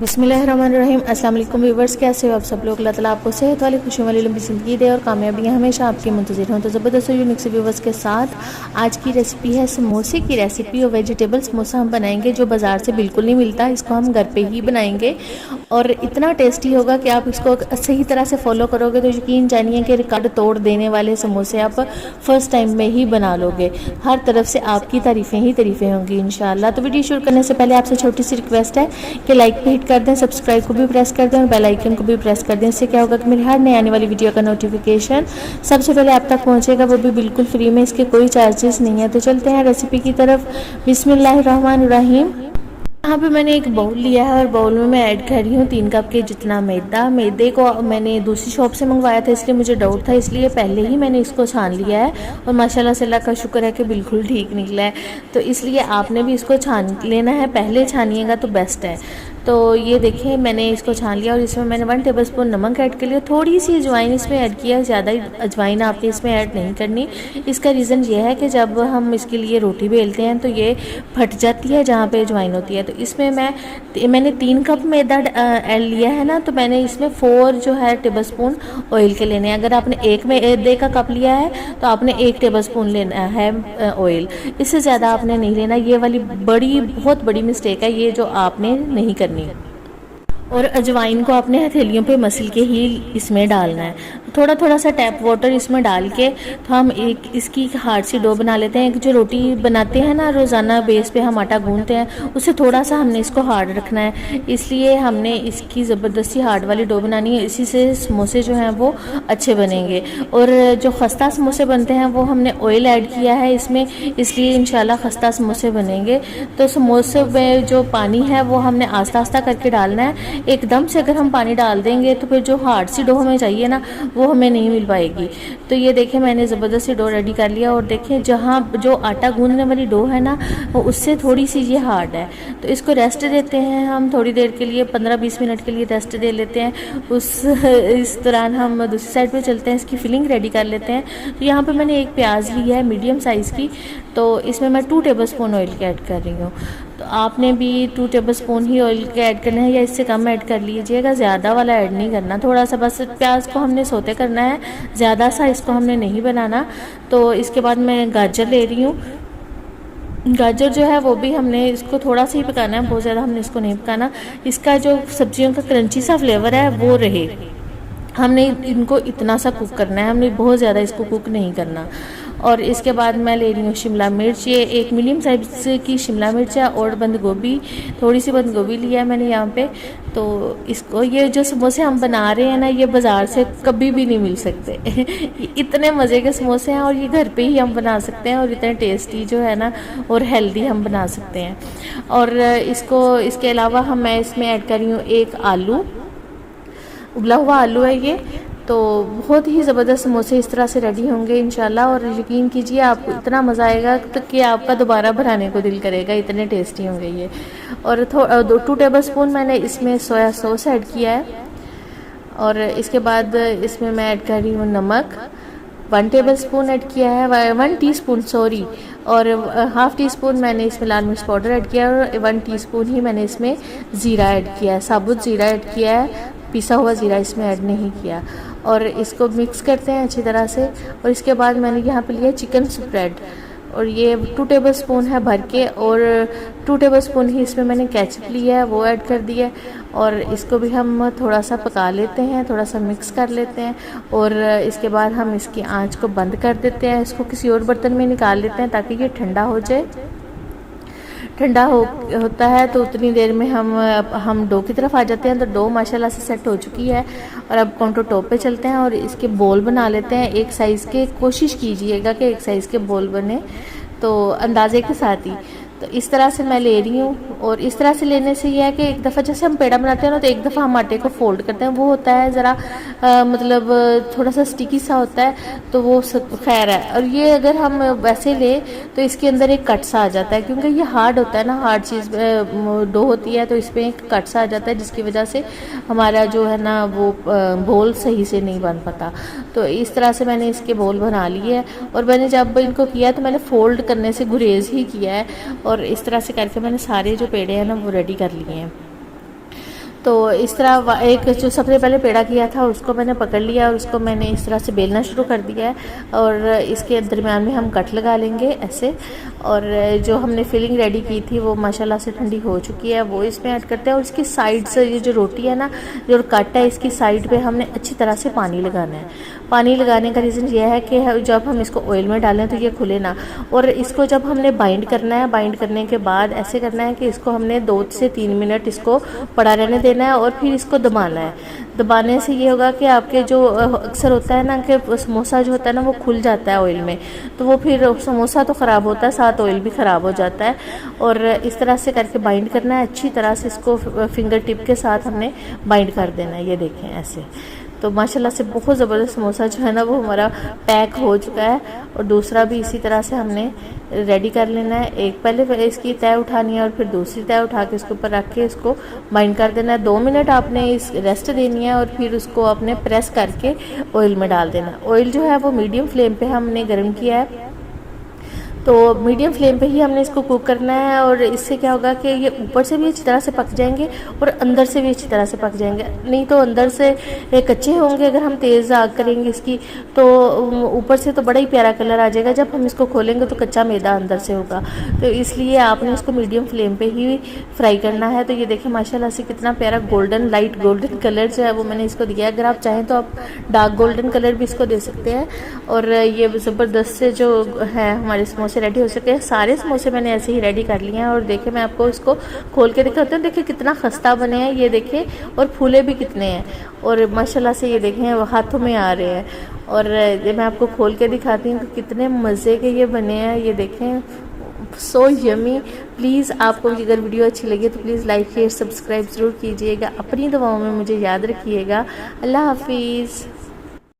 बिस्मिल्लाहिर्रहमानिर्रहीम। अस्सलाम वालेकुम व्यूवर्स, कैसे हो आप सब लोग। अल्लाह ताला आपको सेहत वाली खुशी वाली लंबी ज़िंदगी दे और कामयाबियाँ हमेशा आपकी मुंतज़िर हों। तो ज़बरदस्त यूनिक से व्यूवर्स के साथ आज की रेसिपी है समोसे की रेसिपी और वेजिटेबल समोसा हम बनाएंगे जो बाज़ार से बिल्कुल नहीं मिलता। इसको हम घर पे ही बनाएंगे और इतना टेस्टी होगा कि आप इसको सही तरह से फॉलो करोगे तो यकीन जानिए कि रिकॉर्ड तोड़ देने वाले समोसे आप फर्स्ट टाइम में ही बना लोगे। हर तरफ से आपकी तारीफ़ें ही तारीफ़ें होंगी इंशाल्लाह। तो वीडियो शुरू करने से पहले आपसे छोटी सी रिक्वेस्ट है कि लाइक पे हिट कर दें, सब्सक्राइब को भी प्रेस कर दें और बेल आइकन को भी प्रेस कर दें। इससे क्या होगा कि मेरी हर नई आने वाली वीडियो का नोटिफिकेशन सबसे पहले आप तक पहुंचेगा, वो भी बिल्कुल फ्री में, इसके कोई चार्जेस नहीं है। तो चलते हैं रेसिपी की तरफ। बिस्मिल्लाहिर्रहमानिर्रहीम। यहाँ पे मैंने एक बाउल लिया है और बाउल में मैं ऐड कर रही हूँ 3 कप के जितना मैदा। मैदे को मैंने दूसरी शॉप से मंगवाया था, इसलिए मुझे डाउट था, इसलिए पहले ही मैंने इसको छान लिया है और माशाल्लाह से अल्लाह का शुक्र है कि बिल्कुल ठीक निकला है। तो इसलिए आपने भी इसको छान लेना है, पहले छानिएगा तो बेस्ट है। तो ये देखिए मैंने इसको छान लिया और इसमें मैंने 1 टेबलस्पून नमक ऐड कर लिया, थोड़ी सी अजवाइन इसमें ऐड किया, ज़्यादा अजवाइन आपने इसमें ऐड नहीं करनी। इसका रीज़न ये है कि जब हम इसके लिए रोटी बेलते हैं तो ये फट जाती है जहाँ पे अजवाइन होती है। तो इसमें मैंने 3 कप मैदा लिया है ना, तो मैंने इसमें 4 जो है टेबलस्पून ऑयल के लेने हैं। अगर आपने एक मैदे का कप लिया है तो आपने 1 टेबलस्पून लेना है ऑयल, इससे ज़्यादा आपने नहीं लेना। ये वाली बहुत बड़ी मिस्टेक है ये जो आपने नहीं करनी। और अजवाइन को अपने हथेलियों पे मसल के ही इसमें डालना है। थोड़ा थोड़ा सा टैप वाटर इसमें डाल के तो हम इसकी हार्ड सी डो बना लेते हैं। एक जो रोटी बनाते हैं ना रोज़ाना बेस पे हम आटा गूंथते हैं, उससे थोड़ा सा हमने इसको हार्ड रखना है, इसलिए हमने इसकी ज़बरदस्ती हार्ड वाली डो बनानी है। इसी से समोसे जो हैं वो अच्छे बनेंगे। और जो खस्ता समोसे बनते हैं वो हमने ऑयल ऐड किया है इसमें, इसलिए इंशाल्लाह खस्ता समोसे बनेंगे। तो समोसे में जो पानी है वो हमने आस्ता आस्ता करके डालना है। एकदम से अगर हम पानी डाल देंगे तो फिर जो हार्ड सी डो हमें चाहिए ना वो हमें नहीं मिल पाएगी। तो ये देखिए मैंने ज़बरदस्त सी डो रेडी कर लिया और देखिए जहाँ जो आटा गूंदने वाली डो है ना वो उससे थोड़ी सी ये हार्ड है। तो इसको रेस्ट देते हैं हम थोड़ी देर के लिए, 15-20 मिनट के लिए रेस्ट दे लेते हैं। इस दौरान हम दूसरी साइड पे चलते हैं, इसकी फिलिंग रेडी कर लेते हैं। तो यहाँ पे मैंने एक प्याज ली है मीडियम साइज़ की, तो इसमें मैं 2 टेबलस्पून ऑयल के ऐड कर रही हूँ। तो आपने भी 2 टेबलस्पून ही ऑयल के ऐड करना है या इससे कम ऐड कर लीजिएगा, ज़्यादा वाला ऐड नहीं करना। थोड़ा सा बस प्याज को हमने सोते करना है, ज़्यादा सा इसको हमने नहीं बनाना। तो इसके बाद मैं गाजर ले रही हूँ। गाजर जो है वो भी हमने इसको थोड़ा सा ही पकाना है, बहुत ज़्यादा हमने इसको नहीं पकाना। इसका जो सब्जियों का क्रंची सा फ्लेवर है वो रहे, हमने इनको इतना सा कुक करना है, हमने बहुत ज़्यादा इसको कुक नहीं करना। और इसके बाद मैं ले रही हूँ शिमला मिर्च, ये एक मीडियम साइज की शिमला मिर्च है और बंद गोभी, थोड़ी सी बंद गोभी लिया है मैंने यहाँ पे। तो इसको ये जो समोसे हम बना रहे हैं ना ये बाज़ार से कभी भी नहीं मिल सकते इतने मज़े के समोसे हैं और ये घर पे ही हम बना सकते हैं और इतने टेस्टी जो है ना और हेल्दी हम बना सकते हैं। और इसके अलावा मैं इसमें ऐड कर रही हूँ 1 आलू, उबला हुआ आलू है ये। तो बहुत ही ज़बरदस्त समोसे इस तरह से रेडी होंगे इंशाल्लाह और यकीन कीजिए आपको इतना मज़ा आएगा तो कि आपका दोबारा बनाने को दिल करेगा, इतने टेस्टी होंगे ये। और 2 टेबलस्पून मैंने इसमें सोया सॉस ऐड किया है। और इसके बाद इसमें मैं ऐड कर रही हूँ नमक, 1 टेबलस्पून ऐड किया है, 1 टीस्पून सॉरी। और ½ टीस्पून मैंने इसमें लाल मिर्च पाउडर ऐड किया है और 1 टीस्पून ही मैंने इसमें ज़ीरा ऐड किया है, साबुत ज़ीरा ऐड किया है, पिसा हुआ ज़ीरा इसमें ऐड नहीं किया। और इसको मिक्स करते हैं अच्छी तरह से। और इसके बाद मैंने यहाँ पे लिया चिकन स्प्रेड और ये 2 टेबलस्पून है भर के, और 2 टेबलस्पून ही इसमें मैंने केचप लिया है वो ऐड कर दिया। और इसको भी हम थोड़ा सा पका लेते हैं, थोड़ा सा मिक्स कर लेते हैं। और इसके बाद हम इसकी आंच को बंद कर देते हैं, इसको किसी और बर्तन में निकाल लेते हैं ताकि ये ठंडा हो जाए। ठंडा होता है तो उतनी देर में हम डो की तरफ आ जाते हैं। तो डो माशाल्लाह से सेट हो चुकी है और अब काउंटर टॉप पे चलते हैं और इसके बोल बना लेते हैं एक साइज़ के। कोशिश कीजिएगा कि एक साइज़ के बोल बने, तो अंदाजे के साथ ही। तो इस तरह से मैं ले रही हूँ और इस तरह से लेने से यह है कि एक दफ़ा जैसे हम पेड़ा बनाते हैं ना तो एक दफ़ा हम आटे को फोल्ड करते हैं, वो होता है ज़रा मतलब थोड़ा सा स्टिकी सा होता है, तो वो खैर है। और ये अगर हम वैसे ले तो इसके अंदर एक कट सा आ जाता है, क्योंकि ये हार्ड होता है ना, हार्ड चीज़ डो होती है, तो इस पर एक कट सा आ जाता है जिसकी वजह से हमारा जो है ना वो बोल सही से नहीं बन पाता। तो इस तरह से मैंने इसके बोल बना लिए है और मैंने जब इनको किया तो मैंने फ़ोल्ड करने से गुरेज ही किया है और इस तरह से करके मैंने सारे जो पेड़े हैं ना वो रेडी कर लिए हैं। तो इस तरह एक जो सबसे पहले पेड़ा किया था उसको मैंने पकड़ लिया और उसको मैंने इस तरह से बेलना शुरू कर दिया है और इसके दरमियान में हम कट लगा लेंगे ऐसे। और जो हमने फिलिंग रेडी की थी वो माशाल्लाह से ठंडी हो चुकी है, वो इसमें ऐड करते हैं। और इसकी साइड से ये जो रोटी है ना, जो कट है, इसकी साइड पे हमने अच्छी तरह से पानी लगाना है। पानी लगाने का रीज़न ये है कि जब हम इसको ऑयल में डालें तो ये खुले ना। और इसको जब हमने बाइंड करना है, बाइंड करने के बाद ऐसे करना है कि इसको हमने 2 से 3 मिनट इसको पड़ा रहने देना है और फिर इसको दबाना है। दबाने से ये होगा कि आपके जो अक्सर होता है ना कि समोसा जो होता है ना वो खुल जाता है ऑयल में, तो वो फिर समोसा तो ख़राब होता है, साथ ऑयल भी ख़राब हो जाता है। और इस तरह से करके बाइंड करना है अच्छी तरह से, इसको फिंगर टिप के साथ हमने बाइंड कर देना है। ये देखें ऐसे। तो माशाल्लाह से बहुत ज़बरदस्त समोसा जो है ना वो हमारा पैक हो चुका है। और दूसरा भी इसी तरह से हमने रेडी कर लेना है। एक पहले इसकी तय उठानी है और फिर दूसरी तय उठा के इसके ऊपर रख के इसको बाइंड कर देना है। 2 मिनट आपने इस रेस्ट देनी है और फिर उसको आपने प्रेस करके ऑयल में डाल देना। ऑयल जो है वो मीडियम फ्लेम पे हमने गर्म किया है, तो मीडियम फ्लेम पे ही हमने इसको कुक करना है। और इससे क्या होगा कि ये ऊपर से भी अच्छी तरह से पक जाएंगे और अंदर से भी अच्छी तरह से पक जाएंगे। नहीं तो अंदर से कच्चे होंगे अगर हम तेज़ आग करेंगे इसकी, तो ऊपर से तो बड़ा ही प्यारा कलर आ जाएगा, जब हम इसको खोलेंगे तो कच्चा मैदा अंदर से होगा। तो इसलिए आपने इसको मीडियम फ्लेम पे ही फ्राई करना है। तो ये देखें माशाल्लाह से कितना प्यारा गोल्डन, लाइट गोल्डन कलर जो है वो मैंने इसको दिया है। अगर आप चाहें तो आप डार्क गोल्डन कलर भी इसको दे सकते हैं। और ये ज़बरदस्त से जो है हमारे समोसे रेडी हो सके। सारे समोसे मैंने ऐसे ही रेडी कर लिए हैं। और देखें मैं आपको इसको खोल के दिखाती हूँ। देखिए कितना खस्ता बने हैं ये देखें, और फूले भी कितने हैं। और माशाल्लाह से ये देखें वो हाथों में आ रहे हैं। और ये मैं आपको खोल के दिखाती हूँ कि कितने मज़े के ये बने हैं। ये देखें सो यमी। प्लीज़ आपको अगर वीडियो अच्छी लगी तो प्लीज़ लाइक शेयर सब्सक्राइब ज़रूर कीजिएगा। अपनी दुआओं में मुझे याद रखिएगा। अल्लाह हाफिज़।